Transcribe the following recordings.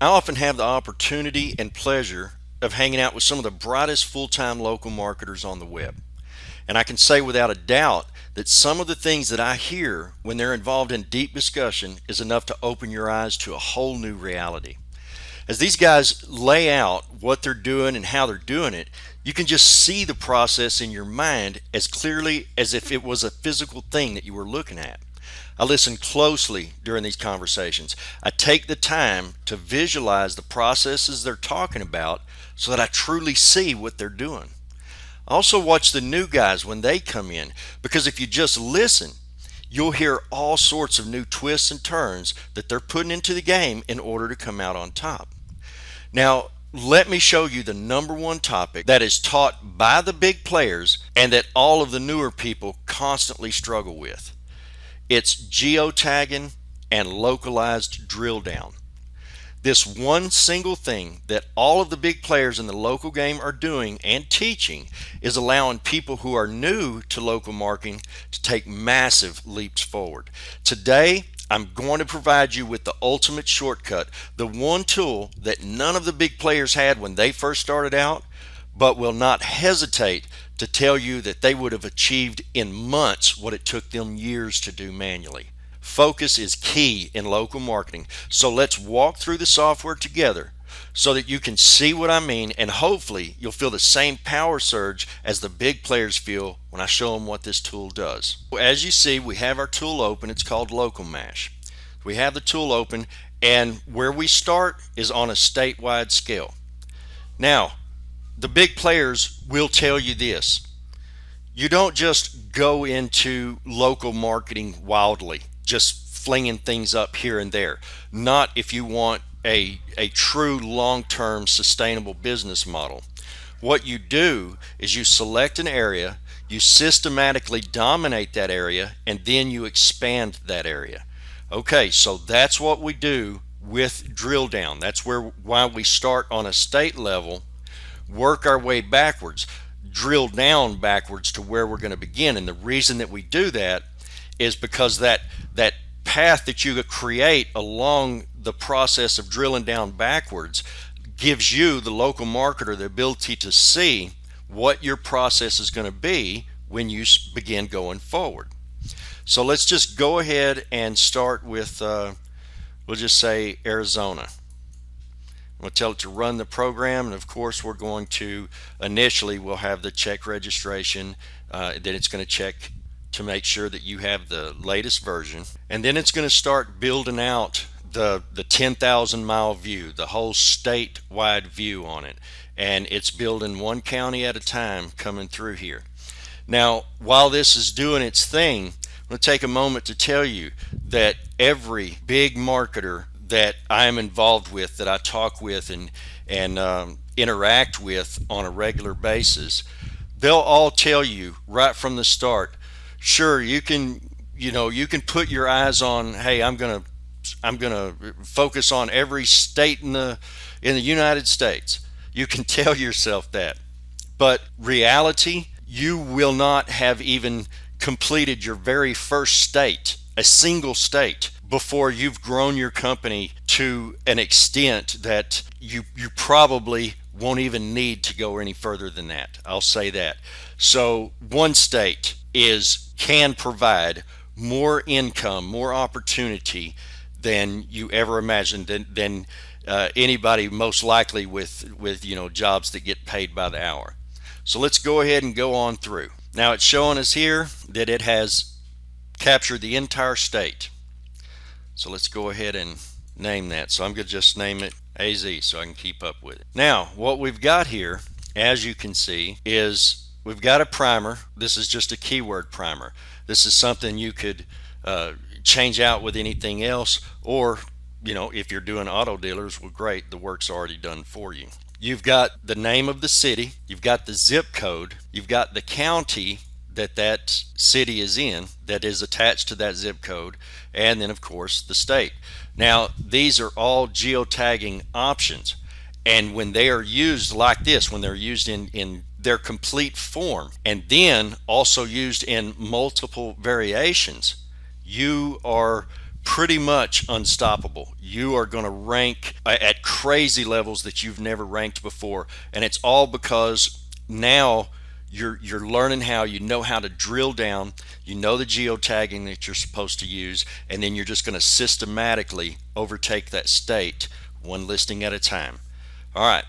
I often have the opportunity and pleasure of hanging out with some of the brightest full-time local marketers on the web. And I can say without a doubt that some of the things that I hear when they're involved in deep discussion is enough to open your eyes to a whole new reality. As these guys lay out what they're doing and how they're doing it, you can just see the process in your mind as clearly as if it was a physical thing that you were looking at. I listen closely during these conversations. I take the time to visualize the processes they're talking about so that I truly see what they're doing. I also watch the new guys when they come in, because if you just listen, you'll hear all sorts of new twists and turns that they're putting into the game in order to come out on top. Now, let me show you the number one topic that is taught by the big players and that all of the newer people constantly struggle with. It's geotagging and localized drill down. This one single thing that all of the big players in the local game are doing and teaching is allowing people who are new to local marketing to take massive leaps forward. Today, I'm going to provide you with the ultimate shortcut, the one tool that none of the big players had when they first started out, but will not hesitate to tell you that they would have achieved in months what it took them years to do manually. Focus is key in local marketing. So let's walk through the software together so that you can see what I mean, and hopefully you'll feel the same power surge as the big players feel when I show them what this tool does. As you see, we have our tool open. It's called LocalMash. We have the tool open, and where we start is on a statewide scale. Now, the big players will tell you this. You don't just go into local marketing wildly, just flinging things up here and there. Not if you want a true long-term sustainable business model. What you do is you select an area, you systematically dominate that area, and then you expand that area. Okay, so that's what we do with drill down. That's why we start on a state level, work our way backwards, drill down backwards to where we're going to begin. And the reason that we do that is because that path that you create along the process of drilling down backwards gives you, the local marketer, the ability to see what your process is going to be when you begin going forward. So let's just go ahead and start with, we'll just say Arizona. I'm going to tell it to run the program, and of course we're going to, initially we'll have the check registration, then it's going to check to make sure that you have the latest version, and then it's going to start building out the 10,000 mile view, the whole statewide view on it, and it's building one county at a time coming through here. Now, while this is doing its thing, I'm going to take a moment to tell you that every big marketer that I am involved with, that I talk with and interact with on a regular basis, they'll all tell you right from the start, sure, you can put your eyes on, hey, I'm gonna focus on every state in the United States. You can tell yourself that, but reality, you will not have even completed your very first state, a single state, before you've grown your company to an extent that you probably won't even need to go any further than that. I'll say that. So one state can provide more income, more opportunity than you ever imagined, than anybody most likely with jobs that get paid by the hour. So let's go ahead and go on through. Now it's showing us here that it has captured the entire state. So let's go ahead and name that. So I'm going to just name it AZ so I can keep up with it. Now what we've got here, as you can see, is we've got a primer. This is just a keyword primer. This is something you could change out with anything else, or if you're doing auto dealers, well, great, the work's already done for you. You've got the name of the city, you've got the zip code, you've got the county that city is in that is attached to that zip code, and then of course the state. Now these are all geotagging options, and when they are used like this, when they're used in their complete form, and then also used in multiple variations, you are pretty much unstoppable. You are going to rank at crazy levels that you've never ranked before, and it's all because now you're learning how, you know how to drill down, you know the geotagging that you're supposed to use, and then you're just going to systematically overtake that state one listing at a time. All right.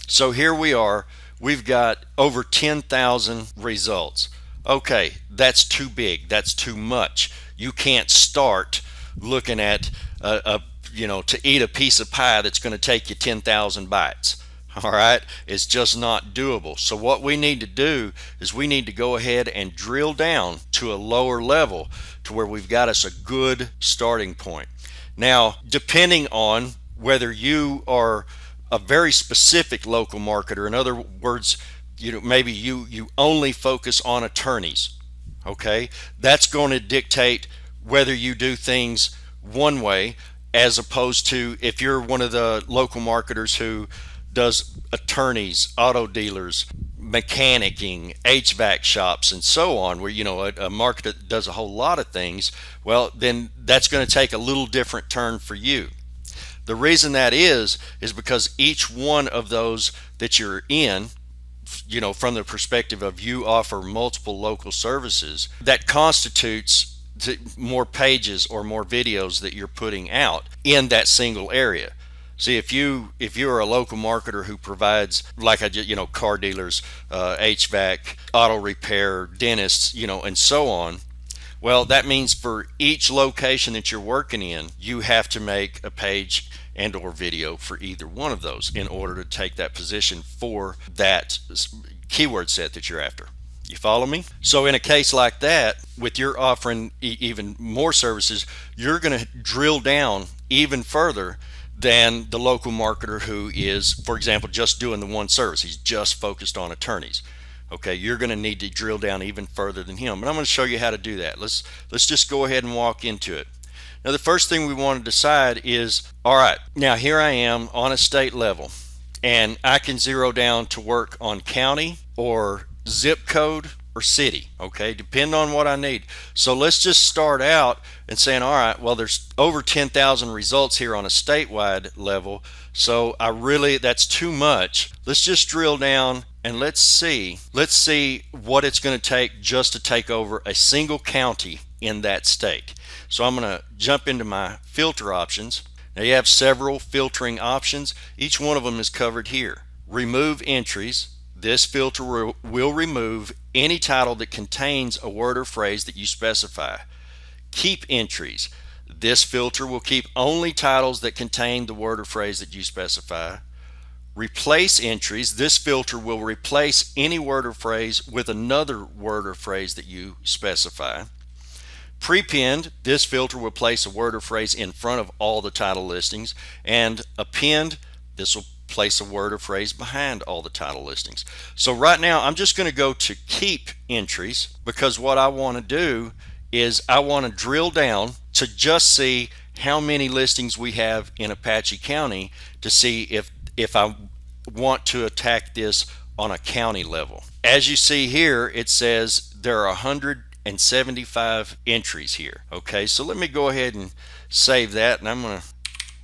So here we are. We've got over 10,000 results. Okay, that's too big. That's too much. You can't start looking at to eat a piece of pie that's going to take you 10,000 bites. All right, it's just not doable. So what we need to do is we need to go ahead and drill down to a lower level to where we've got us a good starting point. Now, depending on whether you are a very specific local marketer, in other words, maybe you only focus on attorneys, okay, that's going to dictate whether you do things one way, as opposed to if you're one of the local marketers who does attorneys, auto dealers, mechanicking, HVAC shops, and so on, where a marketer that does a whole lot of things. Well, then that's going to take a little different turn for you. The reason that is because each one of those that you're in, from the perspective of you offer multiple local services, that constitutes more pages or more videos that you're putting out in that single area. See, if you're a local marketer who provides, like car dealers, HVAC, auto repair, dentists, and so on, well, that means for each location that you're working in, you have to make a page and or video for either one of those in order to take that position for that keyword set that you're after. You follow me? So in a case like that, with your offering even more services, you're going to drill down even further than the local marketer who is, for example, just doing the one service. He's just focused on attorneys. Okay, you're going to need to drill down even further than him. And I'm going to show you how to do that. Let's just go ahead and walk into it. Now, the first thing we want to decide is, all right, now here I am on a state level, and I can zero down to work on county or zip code or city, okay, depend on what I need. So let's just start out and saying, all right, well, there's over 10,000 results here on a statewide level, so that's too much. Let's just drill down and let's see what it's going to take just to take over a single county in that state. So I'm going to jump into my filter options. Now you have several filtering options. Each one of them is covered here. Remove entries. This filter will remove any title that contains a word or phrase that you specify. Keep entries. This filter will keep only titles that contain the word or phrase that you specify. Replace entries. This filter will replace any word or phrase with another word or phrase that you specify. Prepend. This filter will place a word or phrase in front of all the title listings. And append. This will place a word or phrase behind all the title listings. So right now I'm just going to go to keep entries, because what I want to do is I want to drill down to just see how many listings we have in Apache County to see if I want to attack this on a county level. As you see here, it says there are 175 entries here. Okay, so let me go ahead and save that, and I'm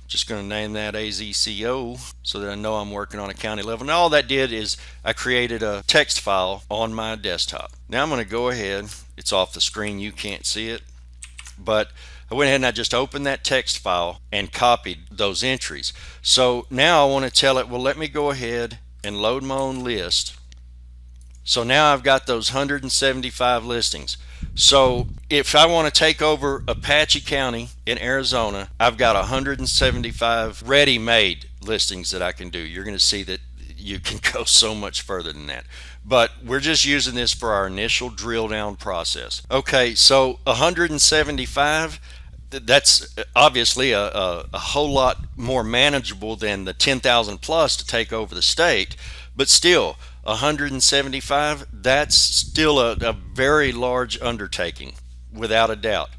just going to name that AZCO so that I know I'm working on a county level. Now all that did is I created a text file on my desktop. Now I'm going to go ahead, it's off the screen, you can't see it, but I went ahead and I just opened that text file and copied those entries. So now I want to tell it, well, let me go ahead and load my own list. So now I've got those 175 listings. So if I want to take over Apache County in Arizona, I've got 175 ready-made listings that I can do. You're going to see that you can go so much further than that. But we're just using this for our initial drill down process. Okay, so 175, that's obviously a whole lot more manageable than the 10,000 plus to take over the state, but still 175, that's still a very large undertaking, without a doubt.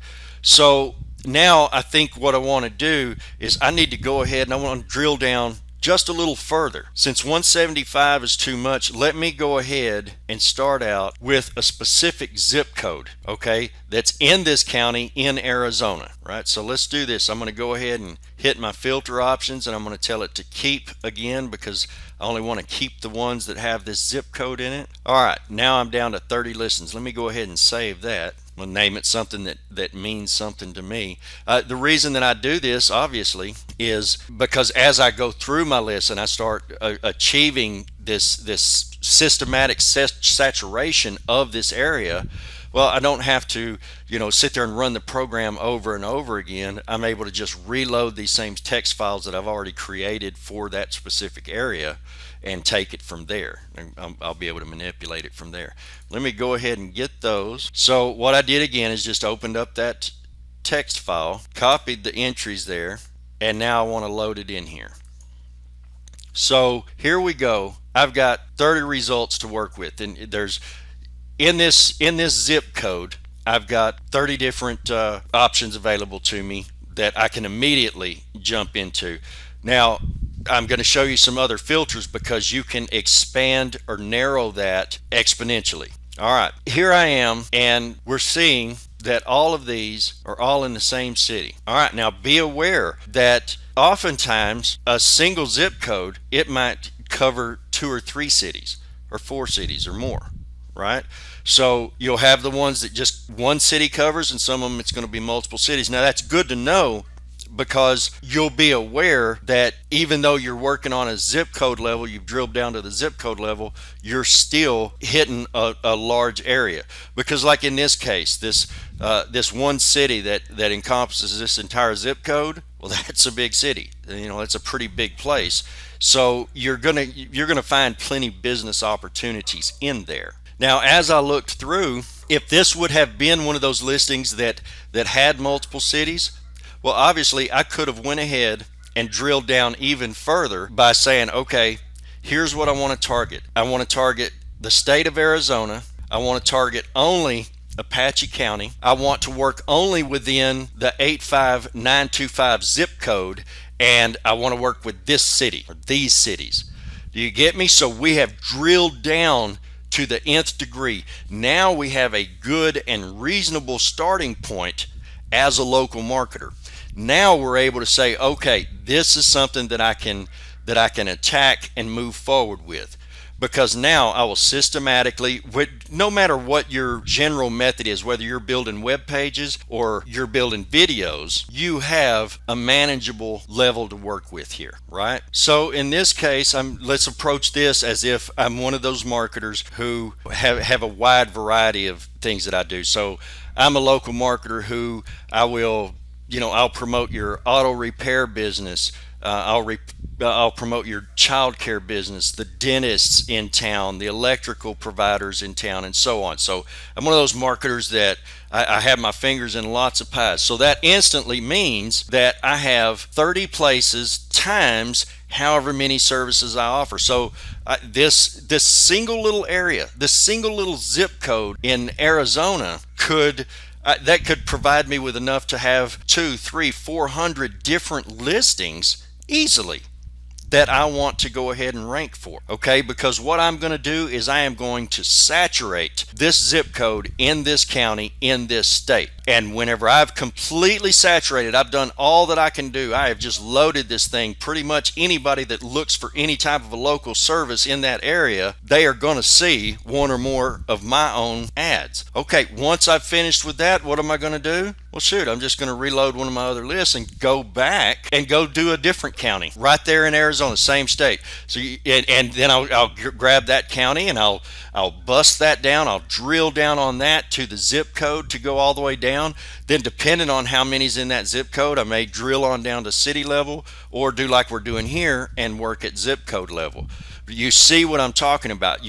So now I think what I want to do is I need to go ahead and I want to drill down just a little further. Since 175 is too much, let me go ahead and start out with a specific zip code, okay, that's in this county in Arizona, right? So let's do this. I'm going to go ahead and hit my filter options, and I'm going to tell it to keep again because I only want to keep the ones that have this zip code in it. All right, now I'm down to 30 listings. Let me go ahead and save that. We'll name it something that means something to me. The reason that I do this, obviously, is because as I go through my list and I start achieving this systematic saturation of this area, well, I don't have to, sit there and run the program over and over again. I'm able to just reload these same text files that I've already created for that specific area and take it from there. I'll be able to manipulate it from there. Let me go ahead and get those. So what I did again is just opened up that text file, copied the entries there, and now I want to load it in here. So here we go. I've got 30 results to work with, and there's in this zip code, I've got 30 different options available to me that I can immediately jump into. Now, I'm going to show you some other filters because you can expand or narrow that exponentially. All right, here I am, and we're seeing that all of these are all in the same city. All right, now be aware that oftentimes a single zip code, it might cover 2 or 3 cities or 4 cities or more, right? So you'll have the ones that just one city covers, and some of them it's going to be multiple cities. Now that's good to know because you'll be aware that even though you're working on a zip code level, you've drilled down to the zip code level, you're still hitting a large area. Because like in this case, this one city that encompasses this entire zip code, well, that's a big city. It's a pretty big place. So you're gonna find plenty of business opportunities in there. Now, as I looked through, if this would have been one of those listings that had multiple cities, well, obviously I could have went ahead and drilled down even further by saying, okay, here's what I want to target. I want to target the state of Arizona. I want to target only Apache County. I want to work only within the 85925 zip code, and I want to work with this city or these cities. Do you get me? So we have drilled down to the nth degree. Now we have a good and reasonable starting point as a local marketer. Now we're able to say, okay, this is something that I can attack and move forward with. Because now I will systematically, no matter what your general method is, whether you're building web pages or you're building videos, you have a manageable level to work with here, right? So in this case, let's approach this as if I'm one of those marketers who have a wide variety of things that I do. So I'm a local marketer who I'll promote your auto repair business. I'll promote your child care business, the dentists in town, the electrical providers in town, and so on. So I'm one of those marketers that I have my fingers in lots of pies. So that instantly means that I have 30 places times however many services I offer. So this single little area, this single little zip code in Arizona that could provide me with enough to have 200, 300, 400 different listings easily that I want to go ahead and rank for, okay? Because what I'm going to do is I am going to saturate this zip code in this county, in this state. And whenever I've completely saturated, I've done all that I can do. I have just loaded this thing. Pretty much anybody that looks for any type of a local service in that area, they are going to see one or more of my own ads. Okay, once I've finished with that, what am I going to do? Well, shoot, I'm just going to reload one of my other lists and go back and go do a different county right there in Arizona, same state. So, and then I'll grab that county and I'll bust that down. I'll drill down on that to the zip code to go all the way down. Then, depending on how many's in that zip code, I may drill on down to city level or do like we're doing here and work at zip code level. You see what I'm talking about?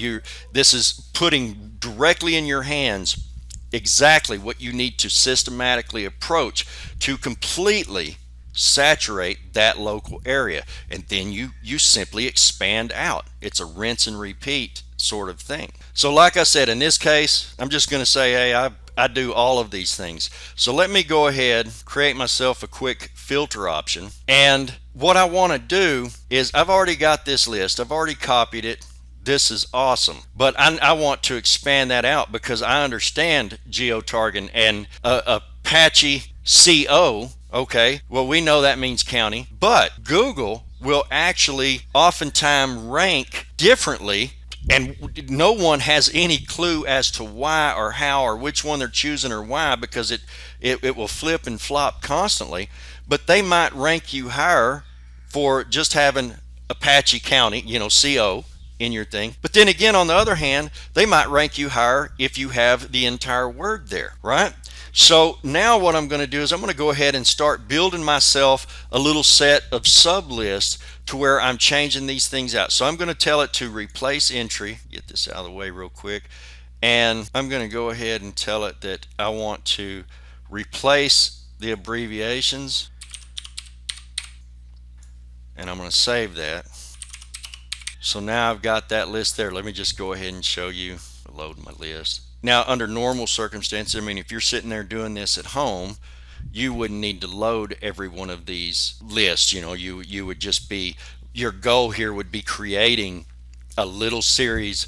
This is putting directly in your hands exactly what you need to systematically approach to completely saturate that local area, and then you simply expand out. It's a rinse and repeat sort of thing. So like I said, in this case, I'm just going to say, hey, I do all of these things. So let me go ahead, create myself a quick filter option. And what I want to do is, I've already got this list, I've already copied it. This is awesome, but I want to expand that out because I understand geotargeting and Apache CO. Okay, well, we know that means county, but Google will actually oftentimes rank differently, and no one has any clue as to why or how or which one they're choosing or why, because it will flip and flop constantly. But they might rank you higher for just having Apache County, CO in your thing. But then again, on the other hand, they might rank you higher if you have the entire word there, right? So now what I'm going to do is I'm going to go ahead and start building myself a little set of sub lists to where I'm changing these things out. So I'm going to tell it to replace entry. Get this out of the way real quick. And I'm going to go ahead and tell it that I want to replace the abbreviations. And I'm going to save that. So now I've got that list there. Let me just go ahead and show you, load my list. Now, under normal circumstances, I mean, if you're sitting there doing this at home, you wouldn't need to load every one of these lists. You would just be, your goal here would be creating a little series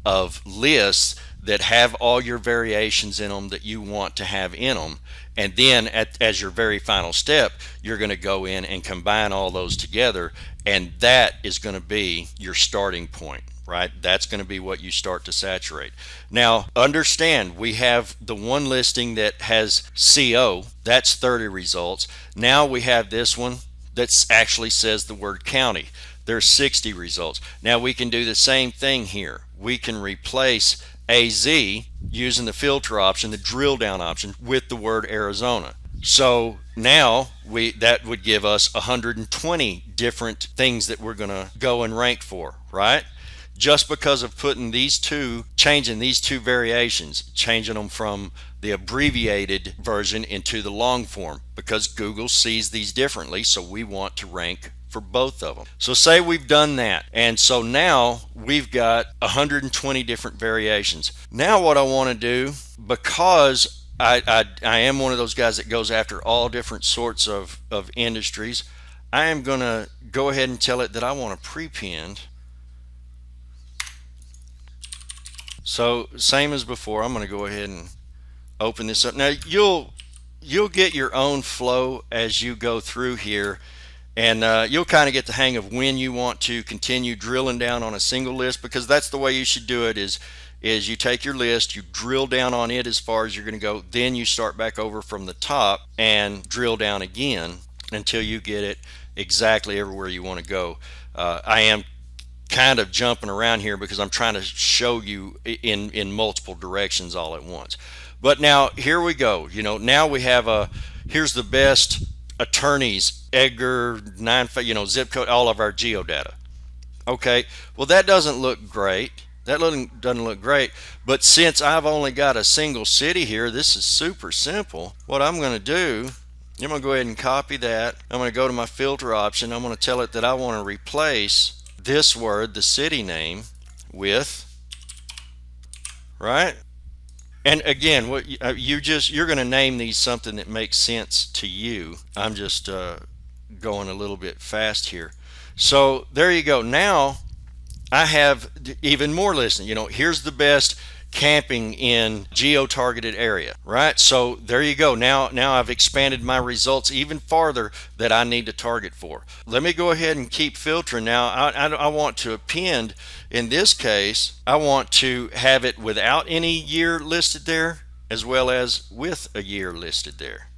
of lists that have all your variations in them that you want to have in them. And then as your very final step, you're going to go in and combine all those together, and that is going to be your starting point, right? That's going to be what you start to saturate. Now, understand, we have the one listing that has CO, that's 30 results. Now we have this one that actually says the word county. There's 60 results. Now we can do the same thing here. We can replace AZ using the filter option, the drill down option, with the word Arizona. So now that would give us 120 different things that we're going to go and rank for, right? Just because of changing these two variations, changing them from the abbreviated version into the long form, because Google sees these differently, so we want to rank for both of them. So say we've done that, and so now we've got 120 different variations. Now what I want to do, because I am one of those guys that goes after all different sorts of industries, I am going to go ahead and tell it that I want to prepend. So same as before, I'm going to go ahead and open this up. Now you'll get your own flow as you go through here, and you'll kind of get the hang of when you want to continue drilling down on a single list, because that's the way you should do it. Is you take your list, you drill down on it as far as you're going to go, then you start back over from the top and drill down again until you get it exactly everywhere you want to go. I am kind of jumping around here because I'm trying to show you in multiple directions all at once. But now here we go. Now we have here's the best attorneys, Edgar, zip code, all of our geodata. Okay, well, that doesn't look great. That doesn't look great. But since I've only got a single city here, this is super simple. What I'm going to do, I'm going to go ahead and copy that. I'm going to go to my filter option. I'm going to tell it that I want to replace this word, the city name, with, right? And again, what you're going to name these something that makes sense to you. I'm just going a little bit fast here. So there you go. Now I have even more listing. Here's the best camping in geo-targeted area, right? So there you go. Now I've expanded my results even farther that I need to target for. Let me go ahead and keep filtering. Now I want to append. In this case, I want to have it without any year listed there, as well as with a year listed there.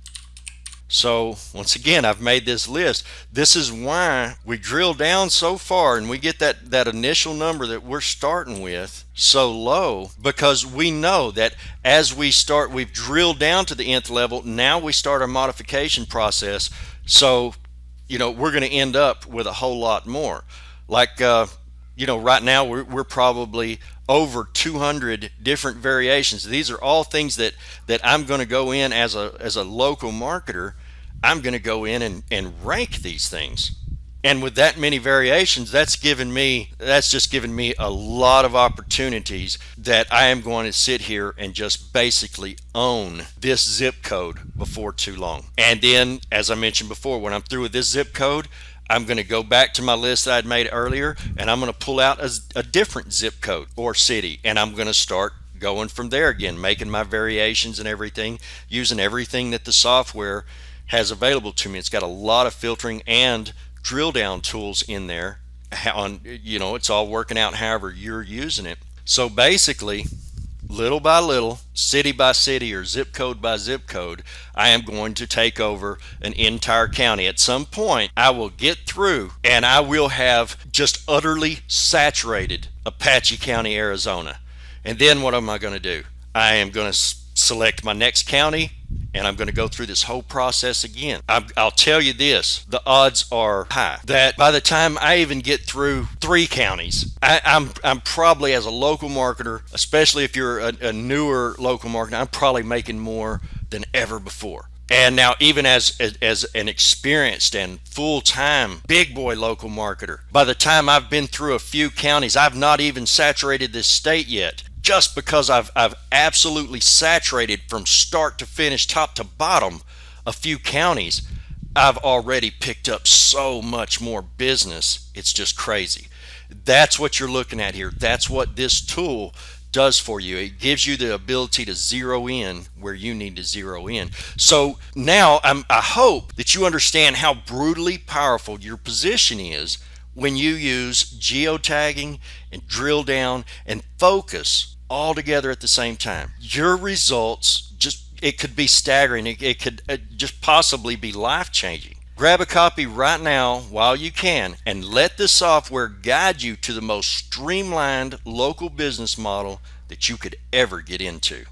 So once again, I've made this list. This is why we drill down so far and we get that initial number that we're starting with so low, because we know that as we've drilled down to the nth level. Now we start our modification process. So we're going to end up with a whole lot more. Like right now we're probably over 200 different variations. These are all things that I'm going to go in as a local marketer. I'm going to go in and rank these things. And with that many variations, that's just given me a lot of opportunities that I am going to sit here and just basically own this zip code before too long. And then, as I mentioned before, when I'm through with this zip code, I'm going to go back to my list that I'd made earlier, and I'm going to pull out a different zip code or city, and I'm going to start going from there again, making my variations and everything, using everything that the software has available to me. It's got a lot of filtering and drill down tools in there. It's all working out however you're using it. So basically, little by little, city by city, or zip code by zip code, I am going to take over an entire county. At some point, I will get through and I will have just utterly saturated Apache County, Arizona. And then what am I going to do? I am going to select my next county, and I'm going to go through this whole process again. I'll tell you this, the odds are high that by the time I even get through 3 counties, I'm probably, as a local marketer, especially if you're a newer local marketer, I'm probably making more than ever before. And now, even as an experienced and full-time big boy local marketer, by the time I've been through a few counties, I've not even saturated this state yet. Just because I've absolutely saturated from start to finish, top to bottom, a few counties, I've already picked up so much more business. It's just crazy. That's what you're looking at here. That's what this tool does for you. It gives you the ability to zero in where you need to zero in. So now I hope that you understand how brutally powerful your position is when you use geotagging and drill down and focus all together at the same time. Your results, it could be staggering. It could just possibly be life-changing. Grab a copy right now while you can, and let the software guide you to the most streamlined local business model that you could ever get into.